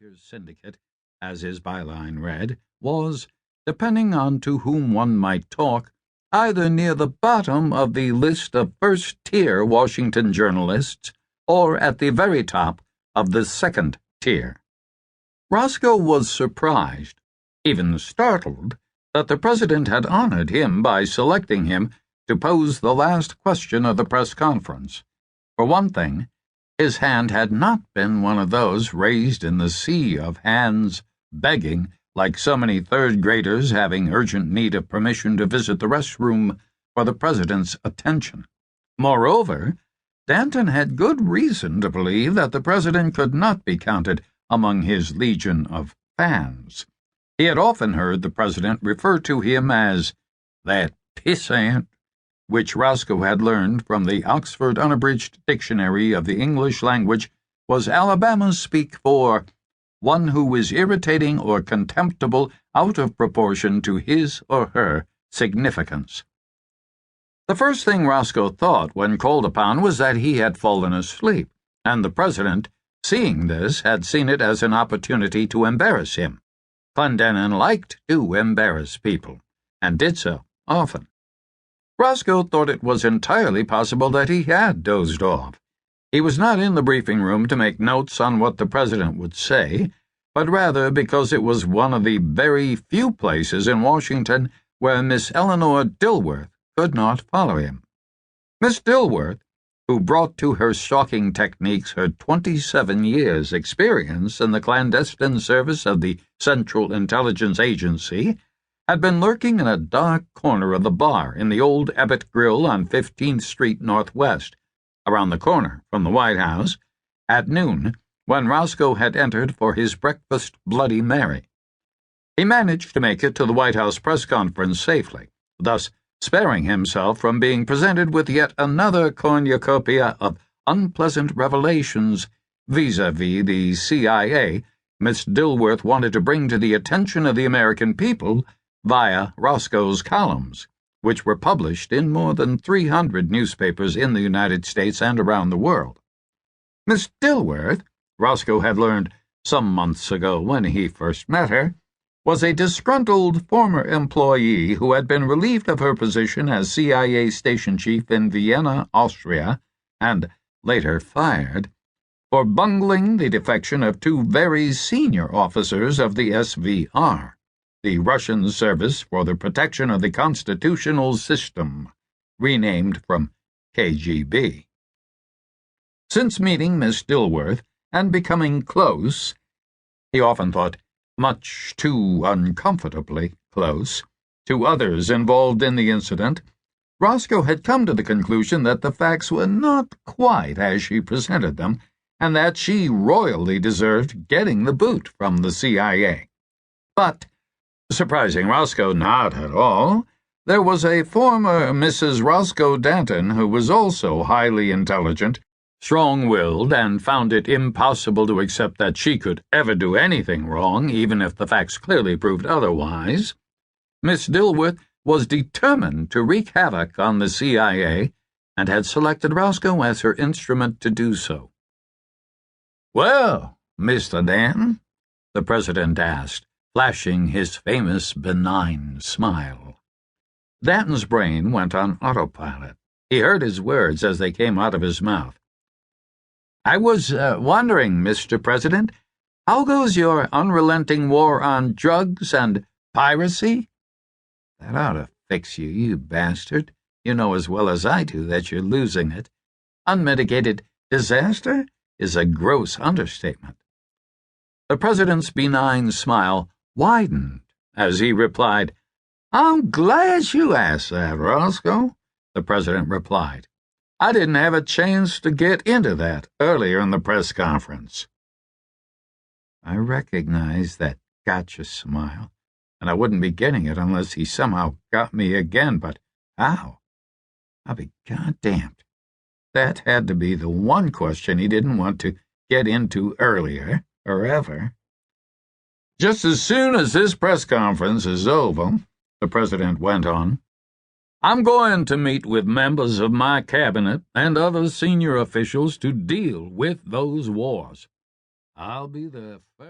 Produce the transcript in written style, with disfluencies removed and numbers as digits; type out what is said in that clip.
Writers' Syndicate, as his byline read, was, depending on to whom one might talk, either near the bottom of the list of first-tier Washington journalists or at the very top of the second tier. Roscoe was surprised, even startled, that the president had honored him by selecting him to pose the last question of the press conference. For one thing, his hand had not been one of those raised in the sea of hands begging, like so many third-graders having urgent need of permission to visit the restroom for the president's attention. Moreover, Danton had good reason to believe that the president could not be counted among his legion of fans. He had often heard the president refer to him as that pissant, which Roscoe had learned from the Oxford Unabridged Dictionary of the English language was Alabama's speak for one who is irritating or contemptible out of proportion to his or her significance. The first thing Roscoe thought when called upon was that he had fallen asleep, and the president, seeing this, had seen it as an opportunity to embarrass him. Clendenin liked to embarrass people, and did so often. Roscoe thought it was entirely possible that he had dozed off. He was not in the briefing room to make notes on what the president would say, but rather because it was one of the very few places in Washington where Miss Eleanor Dilworth could not follow him. Miss Dilworth, who brought to her stalking techniques her 27 years' experience in the clandestine service of the Central Intelligence Agency, had been lurking in a dark corner of the bar in the old Ebbett Grill on 15th Street Northwest, around the corner from the White House, at noon, when Roscoe had entered for his breakfast Bloody Mary. He managed to make it to the White House press conference safely, thus sparing himself from being presented with yet another cornucopia of unpleasant revelations vis-a-vis the CIA Miss Dilworth wanted to bring to the attention of the American people via Roscoe's columns, which were published in more than 300 newspapers in the United States and around the world. Miss Dilworth, Roscoe had learned some months ago when he first met her, was a disgruntled former employee who had been relieved of her position as CIA station chief in Vienna, Austria, and later fired, for bungling the defection of two very senior officers of the SVR, the Russian Service for the Protection of the Constitutional System, renamed from KGB. Since meeting Miss Dilworth and becoming close, he often thought much too uncomfortably close, to others involved in the incident, Roscoe had come to the conclusion that the facts were not quite as she presented them, and that she royally deserved getting the boot from the CIA. But, surprising Roscoe not at all, there was a former Mrs. Roscoe Danton who was also highly intelligent, strong-willed, and found it impossible to accept that she could ever do anything wrong, even if the facts clearly proved otherwise. Miss Dilworth was determined to wreak havoc on the CIA, and had selected Roscoe as her instrument to do so. "Well, Mr. Danton?" the president asked, flashing his famous benign smile. Danton's brain went on autopilot. He heard his words as they came out of his mouth. "I was wondering, Mr. President, how goes your unrelenting war on drugs and piracy?" "That ought to fix you, you bastard. You know as well as I do that you're losing it. Unmitigated disaster is a gross understatement." The president's benign smile widened as he replied, "I'm glad you asked that, Roscoe," the president replied. "I didn't have a chance to get into that earlier in the press conference." I recognized that gotcha smile, and I wouldn't be getting it unless he somehow got me again, but how? I'll be goddamned. That had to be the one question he didn't want to get into earlier, or ever. "Just as soon as this press conference is over," the president went on, "I'm going to meet with members of my cabinet and other senior officials to deal with those wars. I'll be the first."